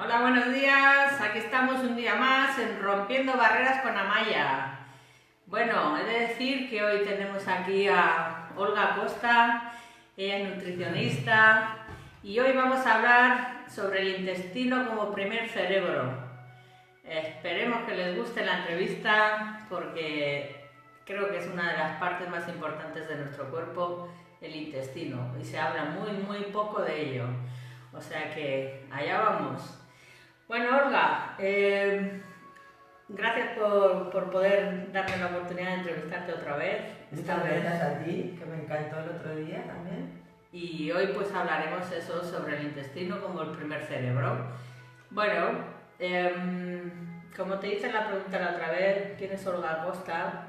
Hola, buenos días. Aquí estamos un día más en Rompiendo Barreras con Amaya. Bueno, he de decir que hoy tenemos aquí a Olga Costa, ella es nutricionista y hoy vamos a hablar sobre el intestino como primer cerebro. Esperemos que les guste la entrevista porque creo que es una de las partes más importantes de nuestro cuerpo, el intestino, y se habla muy poco de ello. O sea que allá vamos. Bueno, Olga, gracias por poder darme la oportunidad de entrevistarte otra vez. Muchas gracias a ti, que me encantó el otro día también. Y hoy pues hablaremos eso sobre el intestino como el primer cerebro. Bueno, como te hice la pregunta la otra vez, ¿quién es Olga Costa?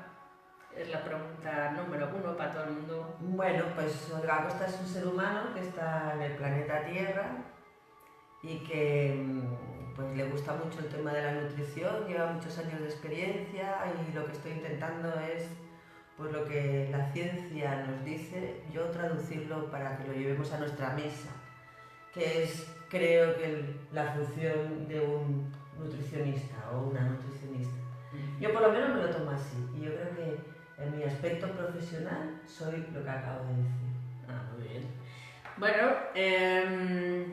Es la pregunta número 1 para todo el mundo. Bueno, pues Olga Costa es un ser humano que está en el planeta Tierra y que pues le gusta mucho el tema de la nutrición, lleva muchos años de experiencia y lo que estoy intentando es pues lo que la ciencia nos dice, yo traducirlo para que lo llevemos a nuestra mesa, que es creo que la función de un nutricionista o una nutricionista. Yo por lo menos me lo tomo así y yo creo que en mi aspecto profesional soy lo que acabo de decir. Muy bien. Bueno,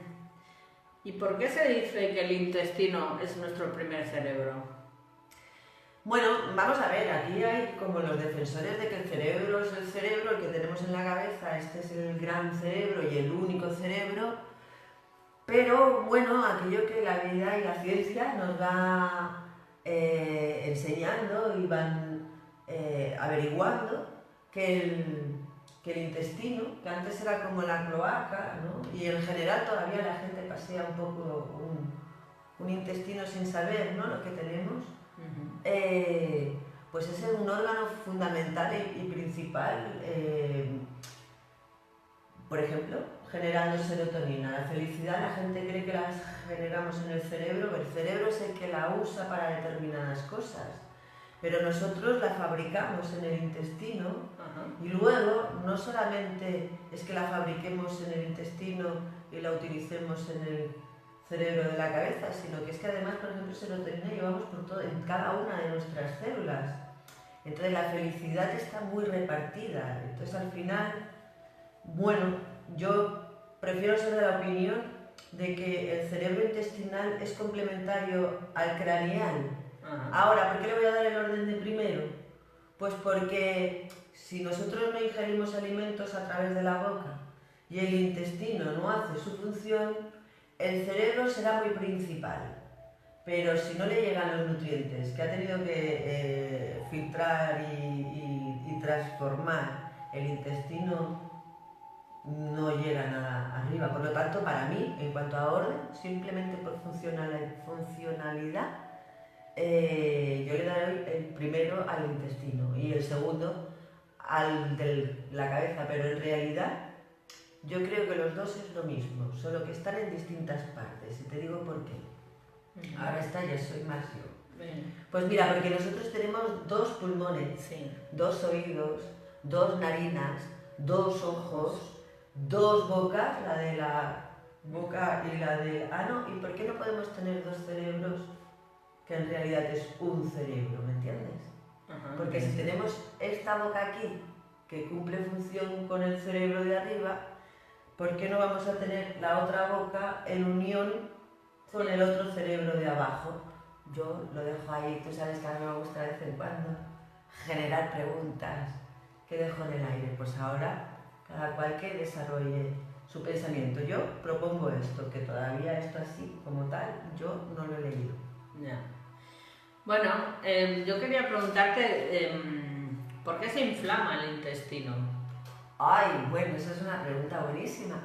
¿y por qué se dice que el intestino es nuestro primer cerebro? Bueno, vamos a ver, aquí hay como los defensores de que el cerebro es el cerebro, el que tenemos en la cabeza, este es el gran cerebro y el único cerebro, pero bueno, aquello que la vida y la ciencia nos va enseñando y van averiguando que el intestino, que antes era como la cloaca, ¿no? Y en general todavía la gente pasea un poco un intestino sin saber, ¿no? Lo que tenemos. Pues es un órgano fundamental y principal, por ejemplo, generando serotonina. La felicidad la gente cree que la generamos en el cerebro es el que la usa para determinadas cosas, pero nosotros la fabricamos en el intestino. Y luego no solamente es que la fabriquemos en el intestino y la utilicemos en el cerebro de la cabeza, sino que es que además, por ejemplo, serotonina llevamos por todo, en cada una de nuestras células. Entonces la felicidad está muy repartida. Entonces al final, bueno, yo prefiero ser de la opinión de que el cerebro intestinal es complementario al craneal. Ahora, ¿por qué le voy a dar el orden de primero? Pues porque si nosotros no ingerimos alimentos a través de la boca y el intestino no hace su función, el cerebro será muy principal, pero si no le llegan los nutrientes que ha tenido que filtrar y transformar el intestino, no llega nada arriba. Por lo tanto, para mí, en cuanto a orden, simplemente por funcionalidad, yo le daré el primero al intestino y el segundo al de la cabeza, pero en realidad yo creo que los dos es lo mismo, solo que están en distintas partes. Y te digo por qué. Ahora está, ya soy más yo. Pues mira, porque nosotros tenemos dos pulmones, dos oídos, dos narinas, dos ojos, dos bocas, la de la boca y la del ano. ¿Y por qué no podemos tener dos cerebros que en realidad es un cerebro, ¿me entiendes? Porque si tenemos esta boca aquí, que cumple función con el cerebro de arriba, ¿por qué no vamos a tener la otra boca en unión con el otro cerebro de abajo? Yo lo dejo ahí, tú sabes que a mí me gusta de vez en cuando generar preguntas que dejo en el aire. Pues ahora cada cual que desarrolle su pensamiento. Yo propongo esto, que todavía esto así como tal, yo no lo he leído. Ya. Bueno, yo quería preguntarte, ¿por qué se inflama el intestino? Ay, bueno, esa es una pregunta buenísima.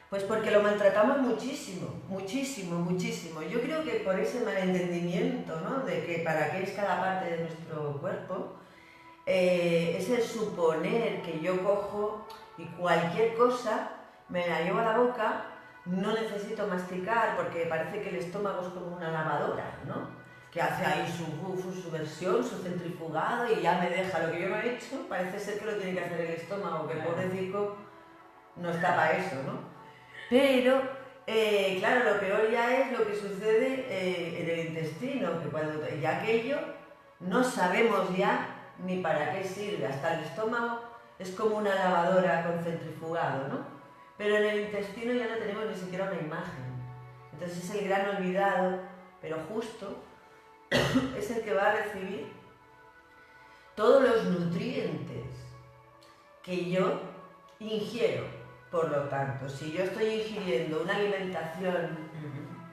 Pues porque lo maltratamos muchísimo, muchísimo, muchísimo. Yo creo que por ese malentendimiento, ¿no? De que para qué es cada parte de nuestro cuerpo, es el suponer que yo cojo y cualquier cosa me la llevo a la boca, no necesito masticar porque parece que el estómago es como una lavadora, ¿no? Que hace ahí su versión, su centrifugado y ya me deja lo que yo no he hecho. Parece ser que lo tiene que hacer el estómago, que el pobrecito no está para eso, ¿no? Pero Claro, lo peor ya es lo que sucede en el intestino, que cuando ya aquello no sabemos ya ni para qué sirve, hasta el estómago es como una lavadora con centrifugado, ¿no? Pero en el intestino ya no tenemos ni siquiera una imagen. Entonces es el gran olvidado, pero justo es el que va a recibir todos los nutrientes que yo ingiero. Por lo tanto, si yo estoy ingiriendo una alimentación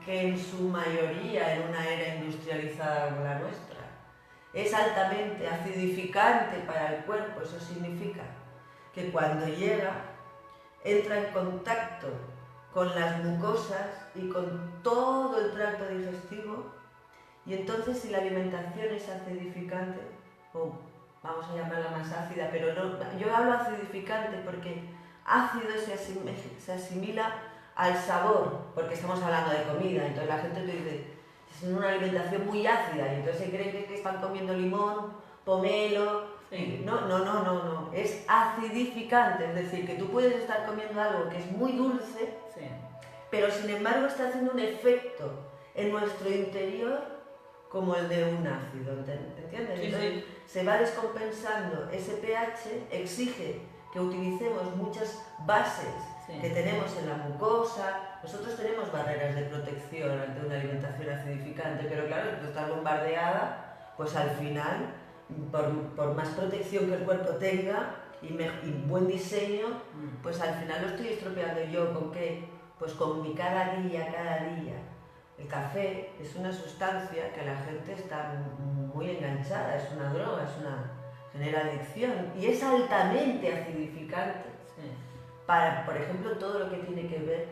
que en su mayoría en una era industrializada como la nuestra es altamente acidificante para el cuerpo, eso significa que cuando llega entra en contacto con las mucosas y con todo el tracto digestivo, y entonces si la alimentación es acidificante, o vamos a llamarla más ácida, pero no, yo hablo acidificante porque ácido se asimila al sabor, porque estamos hablando de comida, entonces la gente te dice, es una alimentación muy ácida, y entonces se creen que están comiendo limón, pomelo. Sí. No, es acidificante, es decir, que tú puedes estar comiendo algo que es muy dulce, sí, pero sin embargo está haciendo un efecto en nuestro interior como el de un ácido, ¿entiendes? Sí, entonces sí, se va descompensando ese pH, exige que utilicemos muchas bases, sí, que tenemos en la mucosa. Nosotros tenemos barreras de protección ante una alimentación acidificante, pero claro, si tú estás bombardeada, pues al final, por más protección que el cuerpo tenga y buen diseño, pues al final lo estoy estropeando yo. ¿Con qué? Pues con mi cada día. El café es una sustancia que la gente está muy enganchada, es una droga, genera adicción y es altamente acidificante. Sí. Para, por ejemplo, todo lo que tiene que ver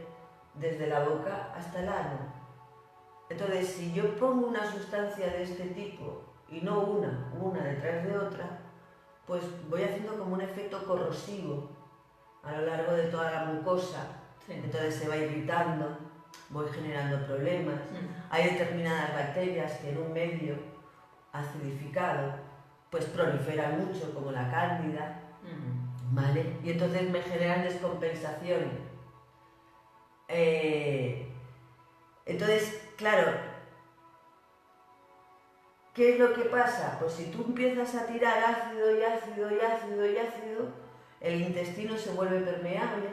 desde la boca hasta el ano. Entonces, si yo pongo una sustancia de este tipo y no una detrás de otra, pues voy haciendo como un efecto corrosivo a lo largo de toda la mucosa. Sí. Entonces se va irritando, voy generando problemas. Hay determinadas bacterias que en un medio acidificado pues proliferan mucho, como la cándida, ¿vale? Y entonces me generan descompensaciones. Entonces, claro, ¿qué es lo que pasa? Pues si tú empiezas a tirar ácido, el intestino se vuelve permeable.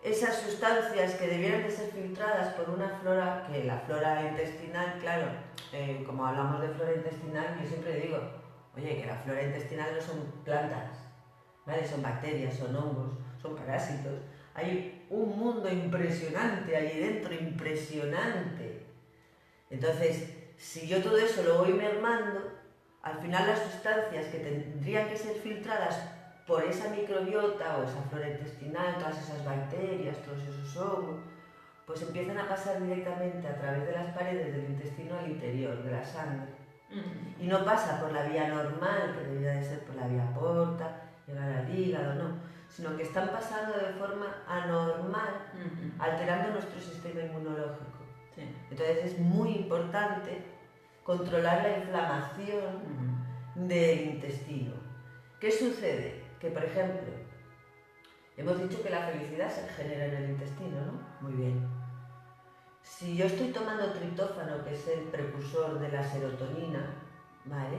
Esas sustancias que debieran de ser filtradas por una flora, que la flora intestinal, claro, como hablamos de flora intestinal, yo siempre digo, oye, que la flora intestinal no son plantas, ¿vale? Son bacterias, son hongos, son parásitos. Hay un mundo impresionante allí dentro, impresionante. Entonces, si yo todo eso lo voy mermando, al final las sustancias que tendrían que ser filtradas por esa microbiota o esa flora intestinal, todas esas bacterias, todos esos hongos, pues empiezan a pasar directamente a través de las paredes del intestino al interior, de la sangre. Y no pasa por la vía normal, que debería de ser por la vía porta, llegar al hígado, no, sino que están pasando de forma anormal, alterando nuestro sistema inmunológico. Sí. Entonces es muy importante controlar la inflamación del intestino. ¿Qué sucede? Que, por ejemplo, hemos dicho que la felicidad se genera en el intestino, ¿no? Muy bien. Si yo estoy tomando triptófano, que es el precursor de la serotonina, ¿vale?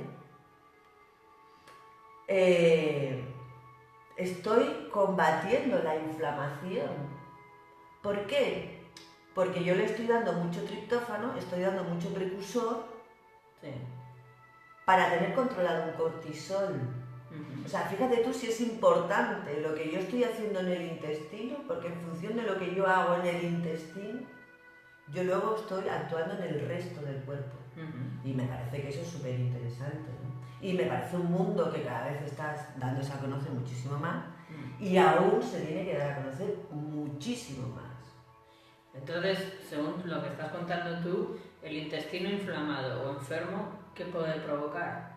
Estoy combatiendo la inflamación. ¿Por qué? Porque yo le estoy dando mucho triptófano, estoy dando mucho precursor, sí, para tener controlado un cortisol. O sea, fíjate tú si es importante lo que yo estoy haciendo en el intestino, porque en función de lo que yo hago en el intestino, yo luego estoy actuando en el resto del cuerpo. Y me parece que eso es súper interesante, ¿no? Y me parece un mundo que cada vez está dándose a conocer muchísimo más y aún se tiene que dar a conocer muchísimo más. Entonces, según lo que estás contando tú, el intestino inflamado o enfermo, ¿qué puede provocar?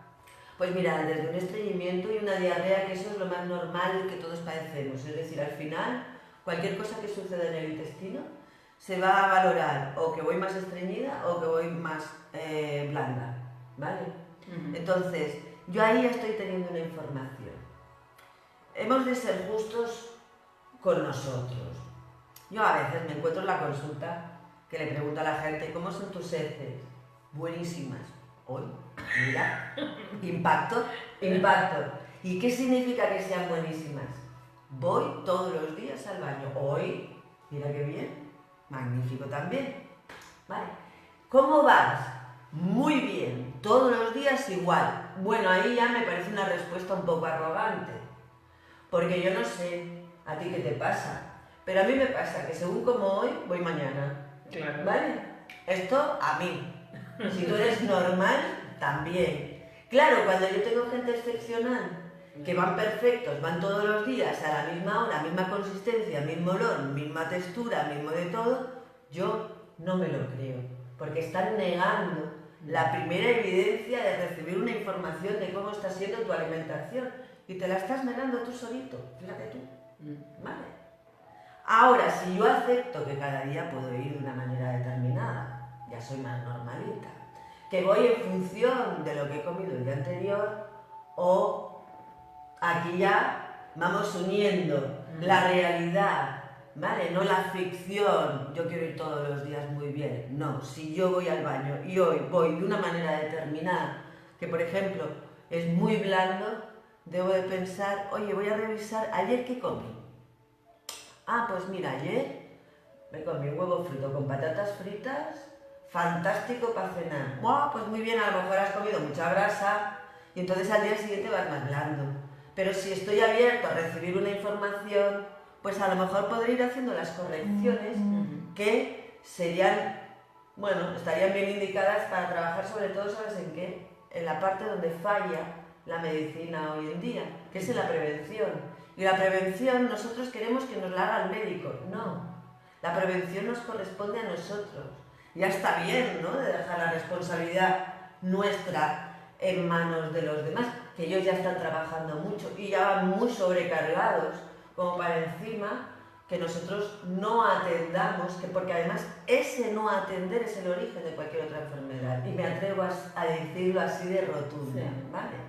Pues mira, desde un estreñimiento y una diarrea, que eso es lo más normal que todos padecemos. Es decir, al final, cualquier cosa que suceda en el intestino se va a valorar o que voy más estreñida o que voy más blanda, ¿vale? Entonces, yo ahí estoy teniendo una información. Hemos de ser justos con nosotros. Yo a veces me encuentro en la consulta que le pregunto a la gente, ¿cómo son tus heces? Buenísimas. Hoy, mira, impacto. ¿Y qué significa que sean buenísimas? Voy todos los días al baño. Hoy, mira qué bien, magnífico también. ¿Vale? ¿Cómo vas? Muy bien, todos los días igual. Bueno, ahí ya me parece una respuesta un poco arrogante, porque yo no sé a ti qué te pasa, pero a mí me pasa que según como hoy, voy mañana. Claro. ¿Vale? Esto a mí. Si tú eres normal, también. Claro, cuando yo tengo gente excepcional, que van perfectos, van todos los días a la misma hora, misma consistencia, mismo olor, misma textura, mismo de todo, yo no me lo creo, porque están negando la primera evidencia de recibir una información de cómo está siendo tu alimentación y te la estás negando tú solito, fíjate tú, ¿vale? Ahora, si yo acepto que cada día puedo ir de una manera determinada, ya soy más normalita, que voy en función de lo que he comido el día anterior, o aquí ya vamos uniendo la realidad, ¿vale? No la ficción, yo quiero ir todos los días muy bien, no, si yo voy al baño y hoy voy de una manera determinada, que por ejemplo es muy blando, debo de pensar, oye, voy a revisar ayer qué comí. Ah, pues mira, ayer me comí un huevo frito con patatas fritas, fantástico para cenar. Buah, pues muy bien, a lo mejor has comido mucha grasa y entonces al día siguiente vas más blando. Pero si estoy abierto a recibir una información, pues a lo mejor podré ir haciendo las correcciones que serían, bueno, estarían bien indicadas para trabajar sobre todo, ¿sabes en qué? En la parte donde falla la medicina hoy en día, que es en la prevención. Y la prevención nosotros queremos que nos la haga el médico. No, la prevención nos corresponde a nosotros. Ya está bien, ¿no?, de dejar la responsabilidad nuestra en manos de los demás, que ellos ya están trabajando mucho y ya van muy sobrecargados, como para encima que nosotros no atendamos, que porque además ese no atender es el origen de cualquier otra enfermedad. Y me atrevo a decirlo así de rotunda, ¿vale?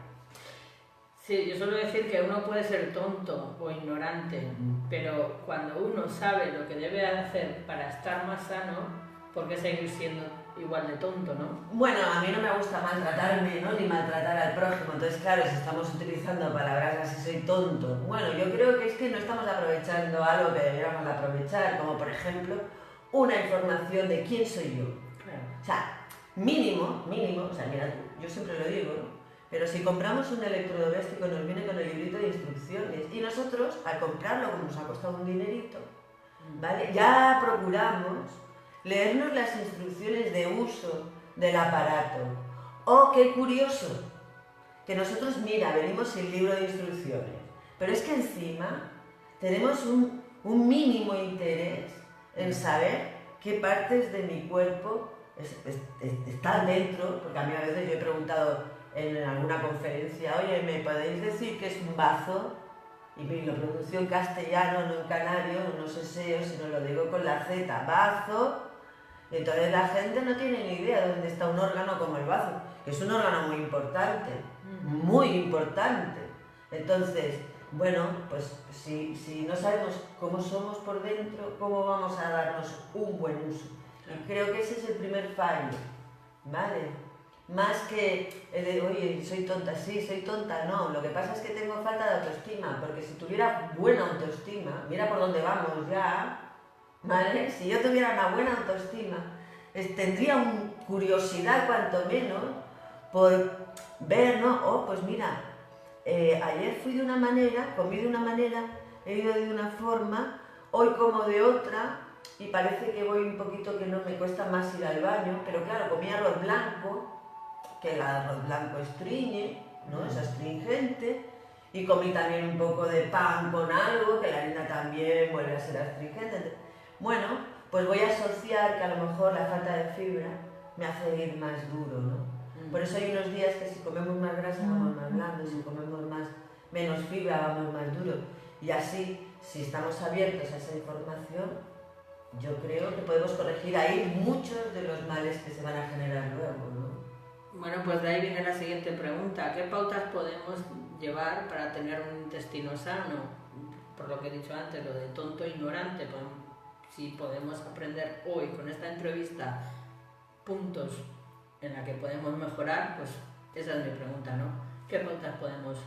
Sí, yo suelo decir que uno puede ser tonto o ignorante, pero cuando uno sabe lo que debe hacer para estar más sano, ¿por qué seguir siendo igual de tonto, no? Bueno, a mí no me gusta maltratarme, ¿no?, ni maltratar al prójimo. Entonces, claro, si estamos utilizando palabras así, soy tonto. Bueno, yo creo que es que no estamos aprovechando algo que debiéramos aprovechar, como por ejemplo, una información de quién soy yo. Claro. O sea, mínimo, o sea, mira, yo siempre lo digo, ¿no?, pero si compramos un electrodoméstico nos viene con el librito de instrucciones y nosotros, al comprarlo, como nos ha costado un dinerito, ¿vale?, ya procuramos leernos las instrucciones de uso del aparato. ¡Oh, qué curioso! Que nosotros, mira, venimos sin libro de instrucciones, pero es que encima tenemos un mínimo interés en saber qué partes de mi cuerpo están dentro, porque a mí a veces yo he preguntado en alguna conferencia, oye, ¿me podéis decir qué es un bazo? Y lo pronuncio en castellano, no en canario, no sé sino lo digo con la Z, bazo. Y entonces la gente no tiene ni idea de dónde está un órgano como el bazo, que es un órgano muy importante, muy importante. Entonces, bueno, pues si no sabemos cómo somos por dentro, ¿cómo vamos a darnos un buen uso? Y creo que ese es el primer fallo, ¿vale? Más que el de, oye, soy tonta, sí, soy tonta, no. Lo que pasa es que tengo falta de autoestima, porque si tuviera buena autoestima, mira por dónde vamos ya, ¿vale? Si yo tuviera una buena autoestima, tendría curiosidad cuanto menos por ver, ¿no? Oh, pues mira, ayer fui de una manera, comí de una manera, he ido de una forma, hoy como de otra, y parece que voy un poquito que no me cuesta más ir al baño, pero claro, comí arroz blanco, que el arroz blanco estriñe, ¿no?, es astringente, y comí también un poco de pan con algo, que la harina también vuelve a ser astringente. Bueno, pues voy a asociar que a lo mejor la falta de fibra me hace ir más duro, ¿no? Por eso hay unos días que si comemos más grasa vamos más blandos, si comemos menos fibra vamos más duro. Y así, si estamos abiertos a esa información, yo creo que podemos corregir ahí muchos de los males que se van a generar luego, ¿no? Bueno, pues de ahí viene la siguiente pregunta. ¿Qué pautas podemos llevar para tener un intestino sano? Por lo que he dicho antes, lo de tonto e ignorante. Pues, si podemos aprender hoy con esta entrevista puntos en la que podemos mejorar, pues esa es mi pregunta, ¿no? ¿Qué puntas podemos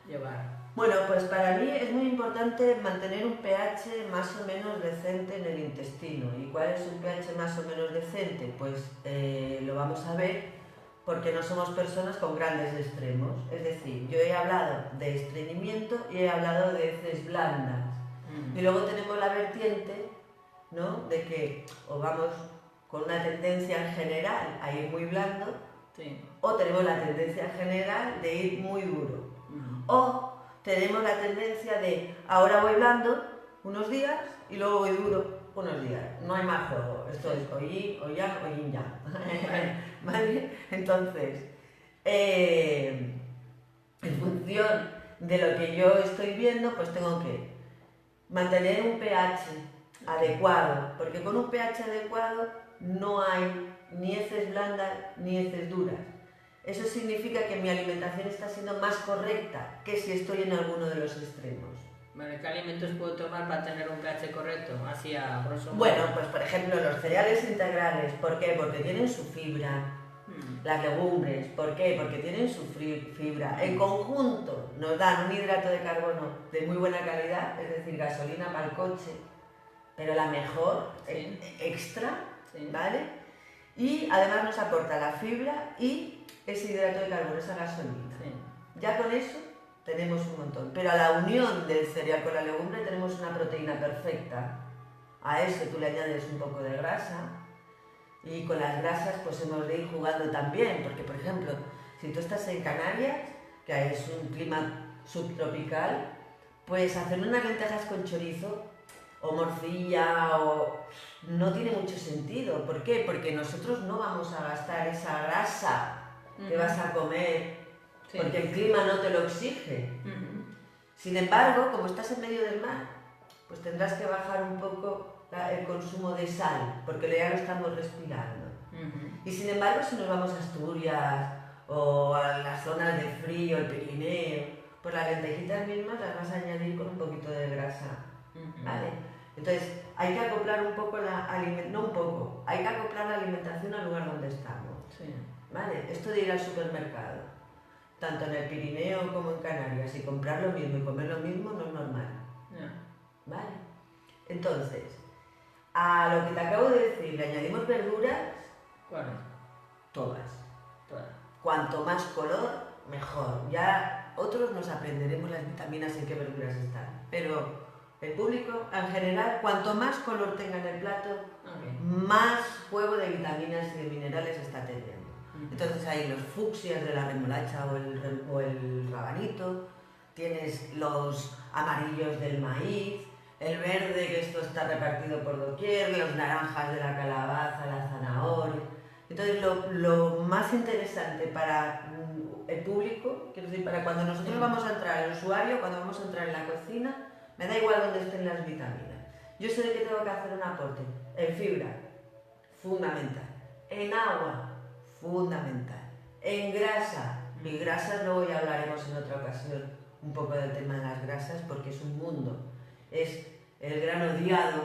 llevar? Bueno, pues para mí es muy importante mantener un pH más o menos decente en el intestino. ¿Y cuál es un pH más o menos decente? Pues lo vamos a ver porque no somos personas con grandes extremos. Es decir, yo he hablado de estreñimiento y he hablado de heces blandas. Y luego tenemos la vertiente, ¿no?, de que o vamos con una tendencia en general a ir muy blando, sí, o tenemos la tendencia en general de ir muy duro. O tenemos la tendencia de ahora voy blando unos días y luego voy duro unos días. No hay más juego. Esto es o yin, o yang, o yin yang. ¿Vale? Entonces, en función de lo que yo estoy viendo, pues tengo que mantener un pH adecuado, porque con un pH adecuado no hay ni heces blandas ni heces duras. Eso significa que mi alimentación está siendo más correcta que si estoy en alguno de los extremos. Vale, ¿qué alimentos puedo tomar para tener un pH correcto? Así a grosso modo. Bueno, pues por ejemplo los cereales integrales. ¿Por qué? Porque tienen su fibra. Las legumbres. ¿Por qué? Porque tienen su fibra. En conjunto nos dan un hidrato de carbono de muy buena calidad, es decir, gasolina para el coche, pero la mejor, sí, extra, sí, ¿vale? Y además nos aporta la fibra y ese hidrato de carbono, esa gasolina. sí. Ya con eso tenemos un montón. Pero a la unión del cereal con la legumbre tenemos una proteína perfecta. A eso tú le añades un poco de grasa y con las grasas pues hemos de ir jugando también. Porque, por ejemplo, si tú estás en Canarias, que es un clima subtropical, pues hacer unas lentejas con chorizo o morcilla o... no tiene mucho sentido. ¿Por qué? Porque nosotros no vamos a gastar esa grasa que vas a comer, sí, porque el clima no te lo exige. Sin embargo, como estás en medio del mar, pues tendrás que bajar un poco el consumo de sal, porque ya lo estamos respirando. Y sin embargo, si nos vamos a Asturias o a las zonas de frío, el Pirineo, pues las lentejitas mismas las vas a añadir con un poquito de grasa. ¿Vale? Entonces, hay que acoplar un poco hay que acoplar la alimentación al lugar donde estamos. Sí. ¿Vale? Esto de ir al supermercado, tanto en el Pirineo como en Canarias, y comprar lo mismo y comer lo mismo no es normal. ¿Vale? Entonces, a lo que te acabo de decir, le añadimos verduras. ¿Cuáles? Todas. Todas. Cuanto más color, mejor. Ya otros nos aprenderemos las vitaminas en qué verduras están. Pero el público, en general, cuanto más color tenga en el plato, más juego de vitaminas y de minerales está teniendo. Entonces hay los fucsias de la remolacha o el rabanito, tienes los amarillos del maíz, el verde, que esto está repartido por doquier, los naranjas de la calabaza, la zanahoria. Entonces lo más interesante para el público, quiero decir, para cuando nosotros vamos a entrar, el usuario, cuando vamos a entrar en la cocina, me da igual dónde estén las vitaminas. Yo sé que tengo que hacer un aporte en fibra, fundamental, en agua, fundamental, en grasa, y grasas luego ya hablaremos en otra ocasión un poco del tema de las grasas, porque es un mundo, es el gran odiado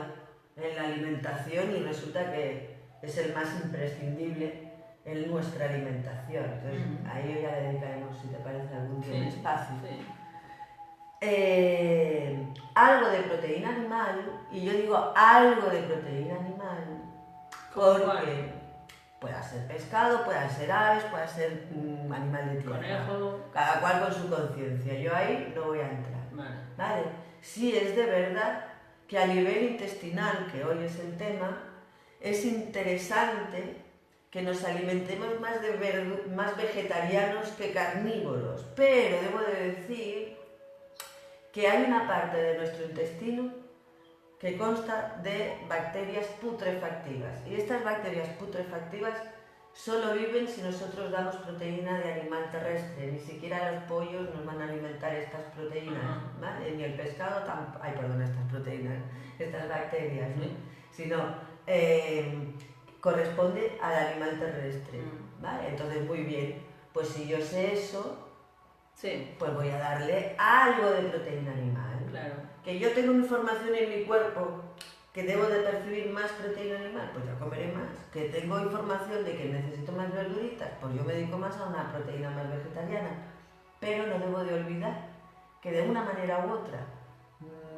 en la alimentación y resulta que es el más imprescindible en nuestra alimentación. Entonces ahí ya le dedicaremos, si te parece, algún día un espacio. Sí. Algo de proteína animal, y yo digo algo de proteína animal porque pueda ser pescado, pueda ser aves, pueda ser animal de tierra. Conejo. Cada cual con su conciencia. Yo ahí no voy a entrar. ¿Vale? Sí es de verdad que a nivel intestinal, que hoy es el tema, es interesante que nos alimentemos más vegetarianos que carnívoros. Pero debo de decir que hay una parte de nuestro intestino que consta de bacterias putrefactivas. Y estas bacterias putrefactivas solo viven si nosotros damos proteína de animal terrestre. Ni siquiera los pollos nos van a alimentar estas proteínas, ¿vale? Ni el pescado estas proteínas, estas bacterias, ¿no? Sino corresponde al animal terrestre, ¿vale? Entonces, muy bien, pues si yo sé eso, pues voy a darle algo de proteína animal. Claro. Que yo tengo información en mi cuerpo ¿Que debo de percibir más proteína animal? Pues ya comeré más. ¿Que tengo información de que necesito más verduritas? Pues yo me dedico más a una proteína más vegetariana. Pero no debo de olvidar que de una manera u otra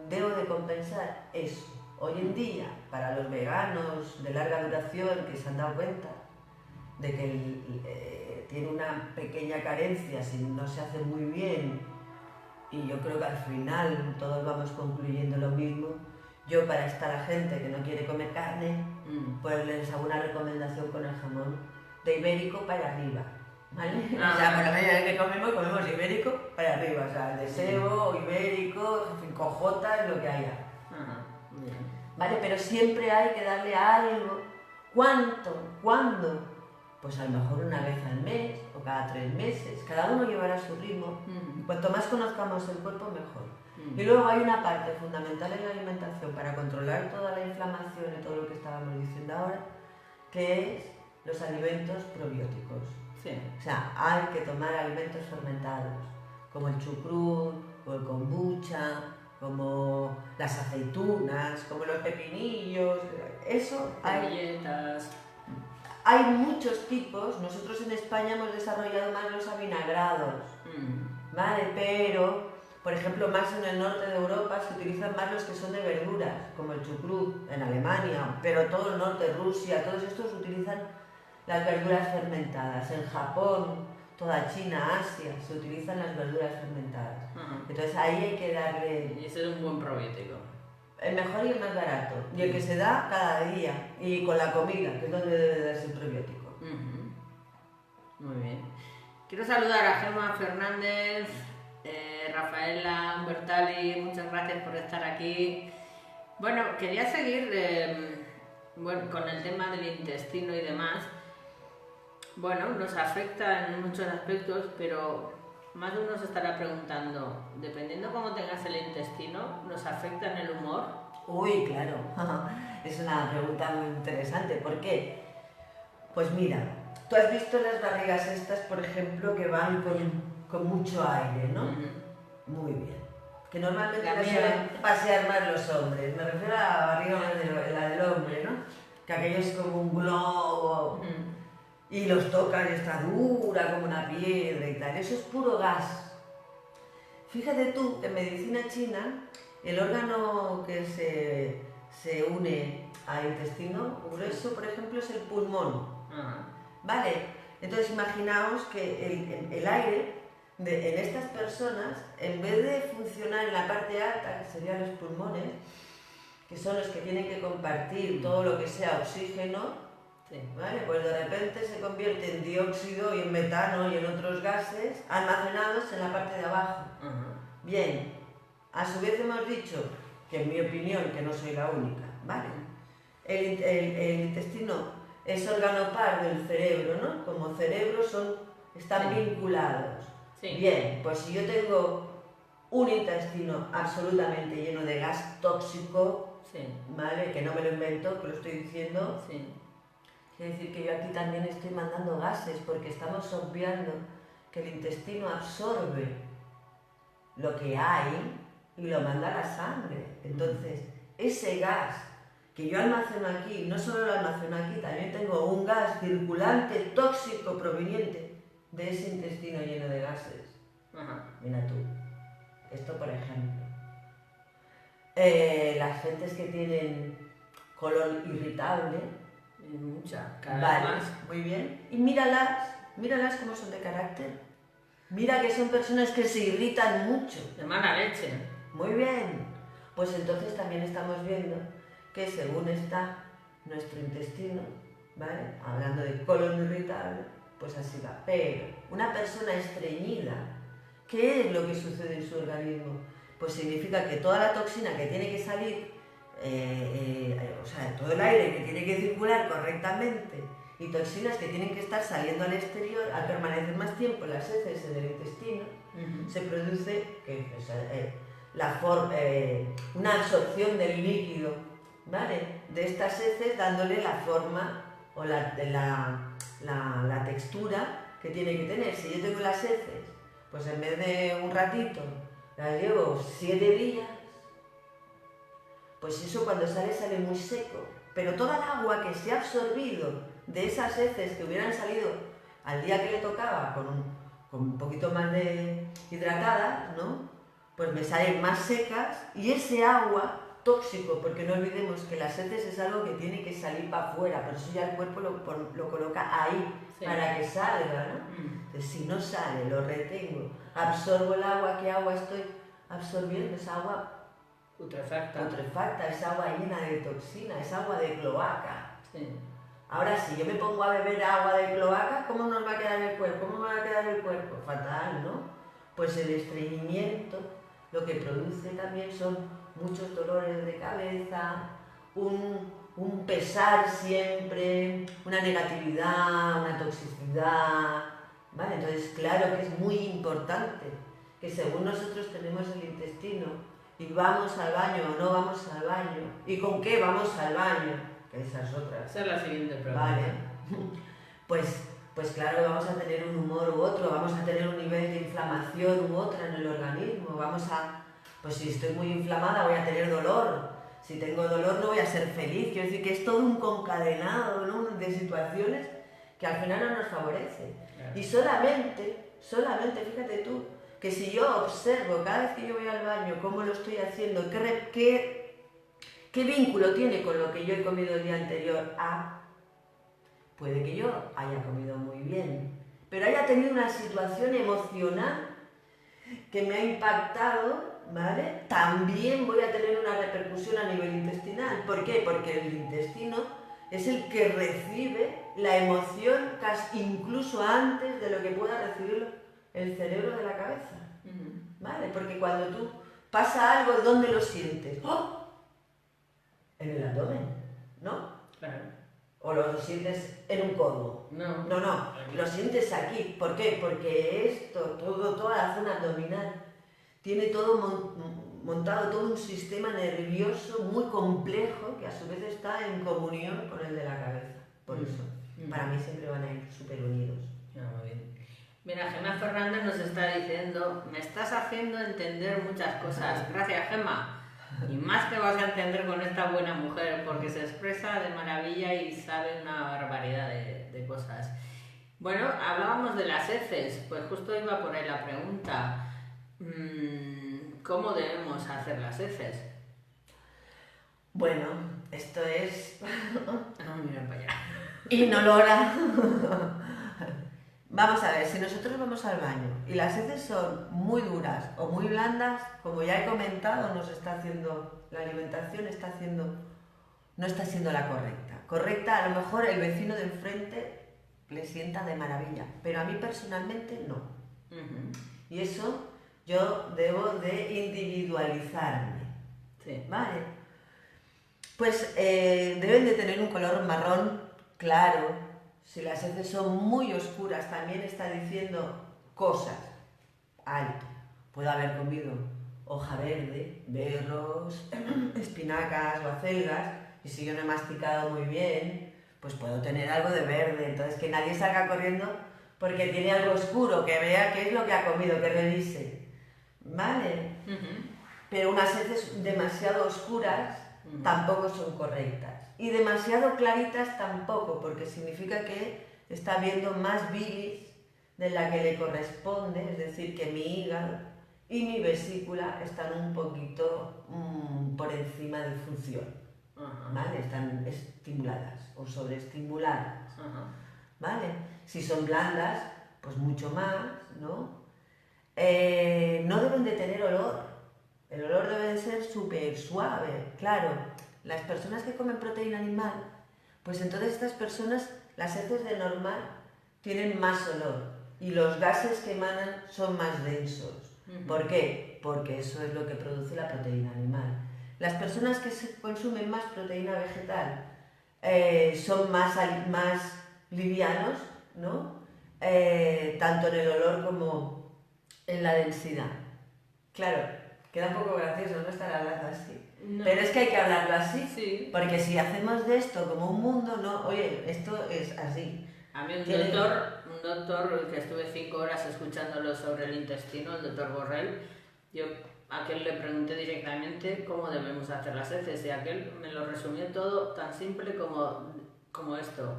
debo de compensar eso. Hoy en día, para los veganos de larga duración que se han dado cuenta de que tiene una pequeña carencia si no se hace muy bien, y yo creo que al final todos vamos concluyendo lo mismo. Yo, para esta gente que no quiere comer carne, pues les hago una recomendación con el jamón de ibérico para arriba, ¿vale? O sea, por la medida que comemos ibérico para arriba, o sea, de sebo, ibérico, 5J, es lo que haya. ¿Vale? Pero siempre hay que darle a algo. ¿Cuánto? ¿Cuándo? Pues a lo mejor una vez al mes o cada 3 meses. Cada uno llevará su ritmo. Cuanto más conozcamos el cuerpo, mejor. Y luego hay una parte fundamental en la alimentación para controlar toda la inflamación y todo lo que estábamos diciendo ahora, que es los alimentos probióticos. Sí. O sea, hay que tomar alimentos fermentados, como el chucrut, o el kombucha, como las aceitunas, como los pepinillos. Eso hay. Hay muchos tipos. Nosotros en España hemos desarrollado más los avinagrados, ¿vale? Pero, por ejemplo, más en el norte de Europa se utilizan más los que son de verduras, como el chucrut en Alemania, pero todo el norte, Rusia, todos estos utilizan las verduras fermentadas. En Japón, toda China, Asia, se utilizan las verduras fermentadas. Entonces ahí hay que darle... Y ese es un buen probiótico. El mejor y el más barato, y el que se da cada día, y con la comida, que es donde debe de darse el probiótico. Muy bien. Quiero saludar a Gemma Fernández, Rafaela Bertali, muchas gracias por estar aquí. Bueno, quería seguir con el tema del intestino y demás. Bueno, nos afecta en muchos aspectos, pero más de uno se estará preguntando, dependiendo cómo tengas el intestino, ¿nos afecta en el humor? Uy, claro, es una pregunta muy interesante. ¿Por qué? Pues mira, tú has visto las barrigas estas, por ejemplo, que van con mucho aire, ¿no? Muy bien. Que normalmente la suelen pasear más los hombres. Me refiero a la barriga la del hombre, ¿no? Que aquello es como un globo. Y los tocas y está dura como una piedra y tal. Eso es puro gas. Fíjate tú, en medicina china, el órgano que se une al intestino grueso, por ejemplo, es el pulmón. ¿Vale? Entonces imaginaos que el aire en estas personas, en vez de funcionar en la parte alta, que serían los pulmones, que son los que tienen que compartir todo lo que sea oxígeno, ¿vale? Pues de repente se convierte en dióxido y en metano y en otros gases almacenados en la parte de abajo. Bien, a su vez hemos dicho, que en mi opinión, que no soy la única, ¿vale? El intestino es órgano par del cerebro, ¿no? Como cerebro están vinculados. Bien, pues si yo tengo un intestino absolutamente lleno de gas tóxico, ¿vale? Que no me lo invento, que lo estoy diciendo. Quiere decir que yo aquí también estoy mandando gases, porque estamos obviando que el intestino absorbe lo que hay y lo manda a la sangre. Entonces, ese gas que yo almaceno aquí, no solo lo almaceno aquí, también tengo un gas circulante tóxico proveniente de ese intestino lleno de gases. Mira tú, esto por ejemplo. Las gentes que tienen colon irritable, cada vez más. Muy bien. Y míralas cómo son de carácter. Mira que son personas que se irritan mucho. De mala leche. Muy bien. Pues entonces también estamos viendo que según está nuestro intestino, ¿vale? Hablando de colon irritable, pues así va. Pero una persona estreñida, ¿qué es lo que sucede en su organismo? Pues significa que toda la toxina que tiene que salir, o sea, todo el aire que tiene que circular correctamente y toxinas que tienen que estar saliendo al exterior, al permanecer más tiempo en las heces en el intestino, se produce una absorción del líquido, ¿vale? De estas heces, dándole la forma o la textura que tiene que tener. Si yo tengo las heces, pues en vez de un ratito, las llevo 7 días, pues eso cuando sale sale muy seco. Pero toda el agua que se ha absorbido de esas heces que hubieran salido al día que le tocaba con un poquito más de hidratadas, ¿no? Pues me salen más secas y ese agua tóxico, porque no olvidemos que las heces es algo que tiene que salir para afuera, por eso ya el cuerpo lo coloca ahí, sí, para que salga, ¿no? Entonces si no sale, lo retengo, absorbo el agua, ¿qué agua estoy absorbiendo? Esa agua putrefacta, es agua llena de toxina, es agua de cloaca. Sí. Ahora, si yo me pongo a beber agua de cloaca, ¿cómo nos va a quedar el cuerpo? ¿Cómo me va a quedar el cuerpo? Fatal, ¿no? Pues el estreñimiento lo que produce también son muchos dolores de cabeza, un pesar siempre, una negatividad, una toxicidad, ¿vale? Entonces, claro que es muy importante que según nosotros tenemos el intestino y vamos al baño o no vamos al baño, ¿y con qué vamos al baño? Que esa es otra. Esa es la siguiente pregunta. Vale. Pues claro, vamos a tener un humor u otro, vamos a tener un nivel de inflamación u otra en el organismo, pues si estoy muy inflamada voy a tener dolor, si tengo dolor no voy a ser feliz, quiero decir que es todo un concadenado, ¿no?, de situaciones que al final no nos favorece. Claro. Y solamente, fíjate tú, que si yo observo cada vez que yo voy al baño cómo lo estoy haciendo, qué vínculo tiene con lo que yo he comido el día anterior a... Puede que yo haya comido muy bien, pero haya tenido una situación emocional que me ha impactado, ¿vale? También voy a tener una repercusión a nivel intestinal. ¿Por qué? Porque el intestino es el que recibe la emoción casi incluso antes de lo que pueda recibir el cerebro de la cabeza, ¿vale? Porque cuando tú pasa algo, ¿dónde lo sientes? ¡Oh! En el abdomen, ¿no? Claro. ¿O lo sientes en un codo? No, lo sientes aquí. ¿Por qué? Porque toda la zona abdominal tiene todo montado, todo un sistema nervioso muy complejo que a su vez está en comunión con el de la cabeza. Por eso, para mí siempre van a ir súper unidos. Muy bien. Mira, Gemma Fernández nos está diciendo: me estás haciendo entender muchas cosas. Gracias, Gemma. Y más te vas a entender con esta buena mujer, porque se expresa de maravilla y sabe una barbaridad de cosas. Bueno, hablábamos de las heces, pues justo iba por ahí la pregunta. ¿Cómo debemos hacer las heces? Bueno, esto es... No, mira para allá. Inolora. Vamos a ver, si nosotros vamos al baño y las heces son muy duras o muy blandas, como ya he comentado, la alimentación no está siendo la correcta. Correcta, a lo mejor el vecino de enfrente le sienta de maravilla, pero a mí personalmente no. Y eso yo debo de individualizarme. Sí. ¿Vale? Pues deben de tener un color marrón claro. Si las heces son muy oscuras, también está diciendo cosas. Alto. Puedo haber comido hoja verde, berros, espinacas o acelgas, y si yo no he masticado muy bien, pues puedo tener algo de verde. Entonces que nadie salga corriendo porque tiene algo oscuro, que vea qué es lo que ha comido, que revise. ¿Vale? Pero unas heces demasiado oscuras tampoco son correctas. Y demasiado claritas tampoco, porque significa que está habiendo más bilis de la que le corresponde, es decir, que mi hígado y mi vesícula están un poquito por encima de función, ¿vale? Están estimuladas o sobreestimuladas, ¿vale? Si son blandas, pues mucho más, ¿no? No deben de tener olor, el olor debe de ser súper suave, claro. Las personas que comen proteína animal, pues entonces estas personas, las heces de normal, tienen más olor y los gases que emanan son más densos. ¿Por qué? Porque eso es lo que produce la proteína animal. Las personas que consumen más proteína vegetal son más livianos, ¿no? Tanto en el olor como en la densidad. Claro, queda un poco gracioso no estar hablando así. No. Pero es que hay que hablarlo así, sí. Porque si hacemos de esto como un mundo, no, oye, esto es así. A mí un doctor que estuve 5 horas escuchándolo sobre el intestino, el doctor Borrell, yo a aquel le pregunté directamente cómo debemos hacer las heces y aquel me lo resumió todo tan simple como esto.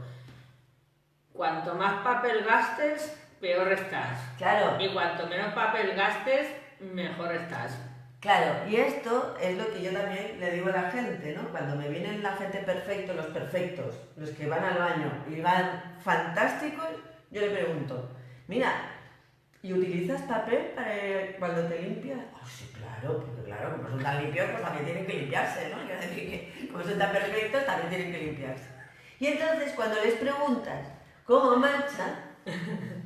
Cuanto más papel gastes, peor estás. Claro. Y cuanto menos papel gastes, mejor estás. Claro, y esto es lo que yo también le digo a la gente, ¿no? Cuando me vienen la gente perfecta, los perfectos, los que van al baño y van fantásticos, yo le pregunto, mira, ¿y utilizas papel para cuando te limpias? Oh, sí, claro, porque claro, como son tan limpios, pues también tienen que limpiarse, ¿no? Quiero decir que como son tan perfectos, también tienen que limpiarse. Y entonces cuando les preguntas cómo manchan,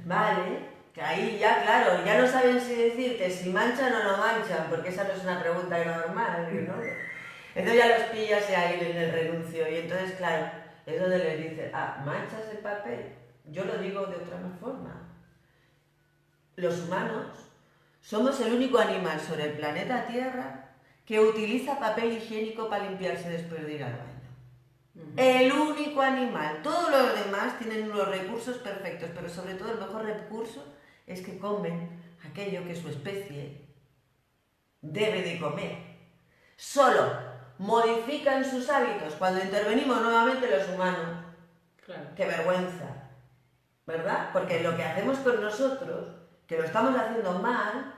vale, que ahí ya, claro, ya no saben si decirte si manchan o no manchan, porque esa no es una pregunta normal, ¿no? Entonces ya los pillas ahí en el renuncio y entonces, claro, es donde les dices, ¿manchas el papel? Yo lo digo de otra forma. Los humanos somos el único animal sobre el planeta Tierra que utiliza papel higiénico para limpiarse después de ir al baño. El único animal. Todos los demás tienen unos recursos perfectos, pero sobre todo el mejor recurso es que comen aquello que su especie debe de comer. Solo modifican sus hábitos cuando intervenimos nuevamente los humanos. Claro. ¡Qué vergüenza! ¿Verdad? Porque lo que hacemos con nosotros, que lo estamos haciendo mal,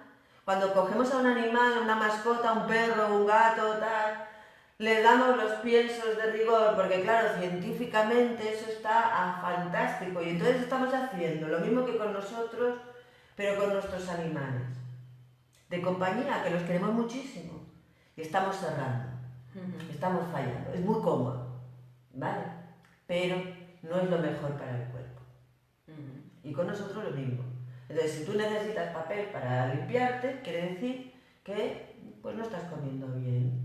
cuando cogemos a un animal, una mascota, un perro, un gato, tal, le damos los piensos de rigor, porque claro, científicamente eso está fantástico, y entonces estamos haciendo lo mismo que con nosotros, pero con nuestros animales de compañía, que los queremos muchísimo, y estamos cerrando, estamos fallando, es muy cómodo, ¿vale? Pero no es lo mejor para el cuerpo. Y con nosotros lo mismo. Entonces, si tú necesitas papel para limpiarte, quiere decir que pues no estás comiendo bien.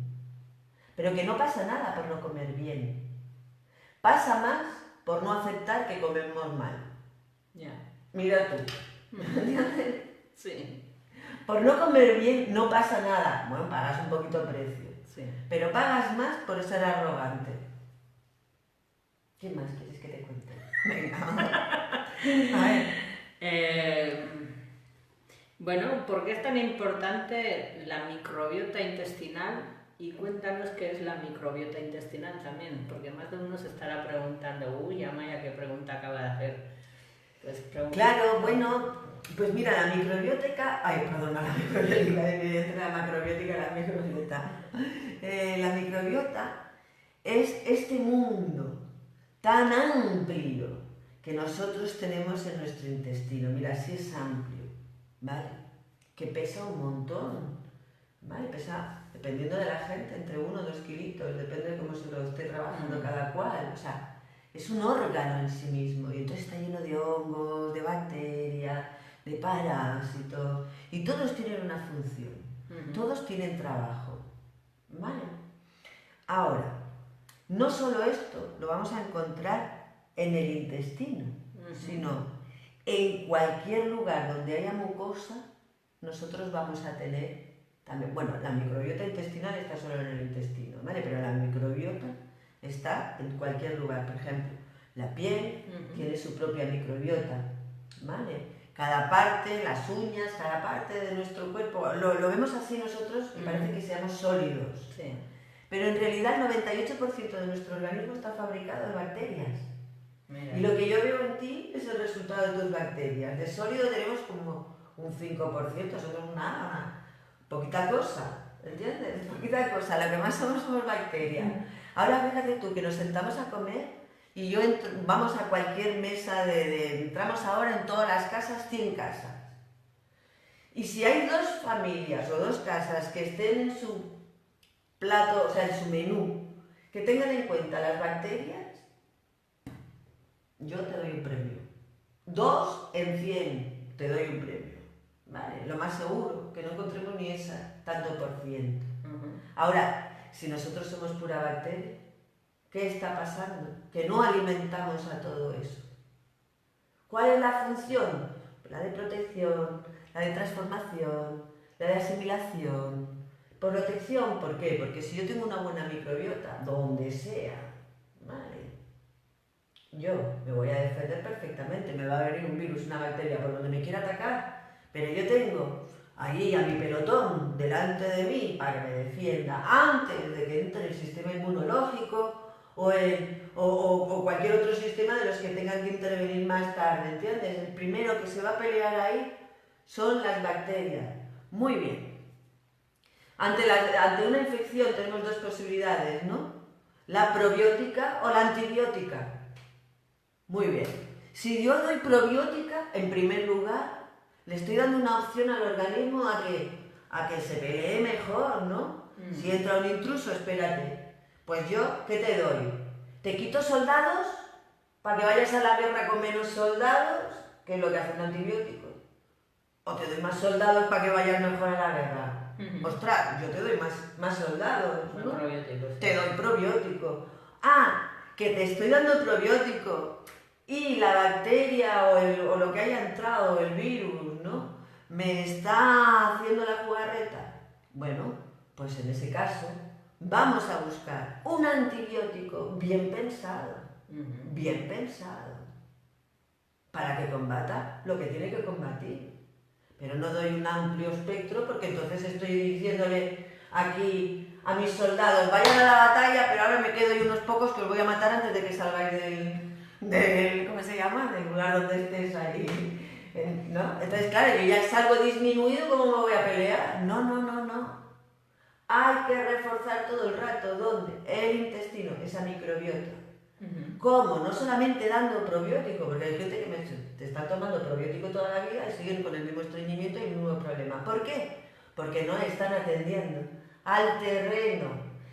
Pero que no pasa nada por no comer bien. Pasa más por no aceptar que comemos mal. Ya. Mira tú. ¿Entiendes? Sí. Por no comer bien no pasa nada. Bueno, pagas un poquito de precio. Sí. Pero pagas más por ser arrogante. ¿Qué más quieres que te cuente? Venga. A ver. Bueno, ¿por qué es tan importante la microbiota intestinal? Y cuéntanos qué es la microbiota intestinal también, porque más de uno se estará preguntando, uy, Amaya, ¿qué pregunta acaba de hacer? Pues claro, bueno, pues mira, la microbiótica, la macrobiótica, la microbiota. La microbiota es este mundo tan amplio que nosotros tenemos en nuestro intestino. Mira, sí es amplio, ¿vale? Que pesa un montón, ¿vale? Pesa, dependiendo de la gente, entre 1 o 2 kilitos, depende de cómo se lo esté trabajando cada cual. O sea, es un órgano en sí mismo y entonces está lleno de hongos, de bacterias, de parásitos y todos tienen una función, todos tienen trabajo, ¿vale? Ahora, no solo esto lo vamos a encontrar en el intestino, sino en cualquier lugar donde haya mucosa, nosotros vamos a tener también, bueno, la microbiota intestinal está solo en el intestino, ¿vale? Pero la microbiota está en cualquier lugar. Por ejemplo, la piel tiene su propia microbiota, ¿vale? Cada parte, las uñas, cada parte de nuestro cuerpo, lo vemos así nosotros y parece que seamos sólidos. Sí. Pero en realidad el 98% de nuestro organismo está fabricado de bacterias. Mira. Y lo que yo veo en ti es el resultado de tus bacterias. De sólido tenemos como un 5%, somos una poquita cosa, ¿entiendes? Poquita cosa, la que más somos bacterias. Ahora fíjate tú que nos sentamos a comer y vamos a cualquier mesa entramos ahora en todas las casas, 100 casas. Y si hay 2 familias o 2 casas que estén en su plato, o sea, en su menú, que tengan en cuenta las bacterias, yo te doy un premio. 2 en 100 te doy un premio. ¿Vale? Lo más seguro, que no encontremos ni esa tanto por ciento. Ahora, si nosotros somos pura bacteria, ¿qué está pasando? Que no alimentamos a todo eso. ¿Cuál es la función? La de protección, la de transformación, la de asimilación. Protección, ¿por qué? Porque si yo tengo una buena microbiota, donde sea, ¿vale? Yo me voy a defender perfectamente, me va a venir un virus, una bacteria por donde me quiera atacar, pero yo tengo ahí a mi pelotón delante de mí para que me defienda antes de que entre el sistema inmunológico o cualquier otro sistema de los que tengan que intervenir más tarde, ¿entiendes? El primero que se va a pelear ahí son las bacterias. Muy bien. Ante una infección tenemos dos posibilidades, ¿no? La probiótica o la antibiótica. Muy bien. Si yo doy probiótica, en primer lugar, le estoy dando una opción al organismo a que se pelee mejor, ¿no? Si entra un intruso, espérate. Pues yo, ¿qué te doy? ¿Te quito soldados para que vayas a la guerra con menos soldados? Que es lo que hace un antibiótico. ¿O te doy más soldados para que vayas mejor a la guerra? Ostras, yo te doy más soldados, ¿no? Probióticos. Te doy probiótico. Ah, que te estoy dando probiótico y la bacteria o lo que haya entrado, el virus, ¿no? Me está haciendo la jugarreta. Bueno, pues en ese caso vamos a buscar un antibiótico bien pensado, para que combata lo que tiene que combatir. Pero no doy un amplio espectro porque entonces estoy diciéndole aquí a mis soldados, vayan a la batalla, pero ahora me quedo yo unos pocos que os voy a matar antes de que salgáis del ¿cómo se llama? Del lugar donde estés ahí, ¿no? Entonces, claro, yo ya salgo disminuido, ¿cómo me voy a pelear? No. Hay que reforzar todo el rato, ¿dónde? El intestino, esa microbiota. ¿Cómo? No solamente dando probiótico, porque hay gente que te está tomando probiótico toda la vida y siguen con el mismo estreñimiento y el mismo problema. ¿Por qué? Porque no están atendiendo al terreno.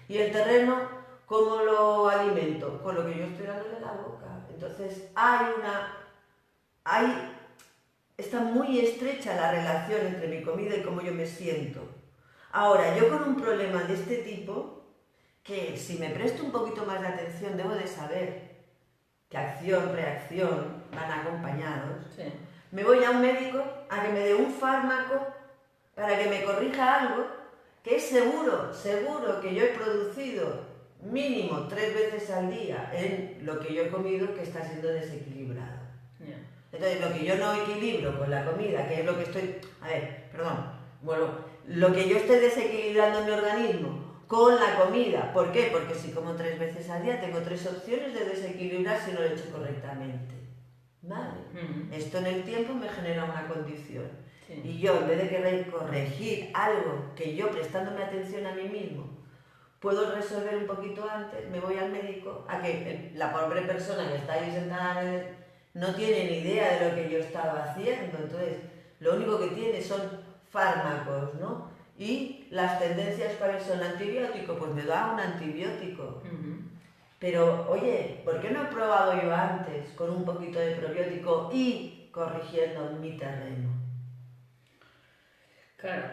¿Y el terreno cómo lo alimento? Con lo que yo estoy dándole la boca. Entonces está muy estrecha la relación entre mi comida y cómo yo me siento. Ahora, yo con un problema de este tipo, que si me presto un poquito más de atención debo de saber que acción, reacción van acompañados, Sí. me voy a un médico a que me dé un fármaco para que me corrija algo que es seguro que yo he producido mínimo 3 veces al día en lo que yo he comido que está siendo desequilibrado. Yeah. Entonces, lo que yo no equilibro con la comida, que es lo que estoy... lo que yo estoy desequilibrando en mi organismo con la comida. ¿Por qué? Porque si como 3 veces al día tengo 3 opciones de desequilibrar si no lo he hecho correctamente. ¿Vale? Esto en el tiempo me genera una condición. Sí. Y yo, en vez de querer corregir algo que yo prestándome atención a mí mismo puedo resolver un poquito antes, me voy al médico a que la pobre persona que está ahí sentada no tiene ni idea de lo que yo estaba haciendo. Entonces, lo único que tiene son fármacos, ¿no? Y las tendencias para eso, el antibiótico, pues me da un antibiótico. Pero, oye, ¿por qué no he probado yo antes con un poquito de probiótico y corrigiendo mi terreno? Claro,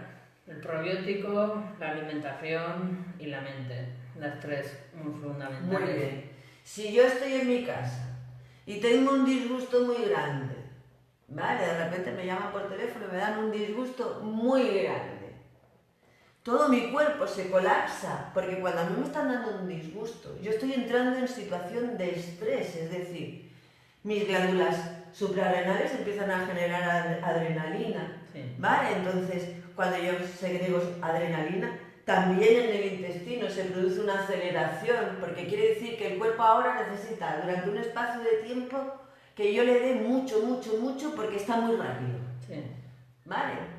el probiótico, la alimentación y la mente, las tres muy fundamentales. Muy bien. Si yo estoy en mi casa y tengo un disgusto muy grande, ¿vale? De repente me llaman por teléfono y me dan un disgusto muy grande. Todo mi cuerpo se colapsa, porque cuando a mí me están dando un disgusto, yo estoy entrando en situación de estrés, es decir, mis glándulas suprarrenales empiezan a generar adrenalina, ¿vale? Entonces, cuando yo segrego adrenalina, también en el intestino se produce una aceleración, porque quiere decir que el cuerpo ahora necesita, durante un espacio de tiempo, que yo le dé mucho, porque está muy rápido. ¿Vale?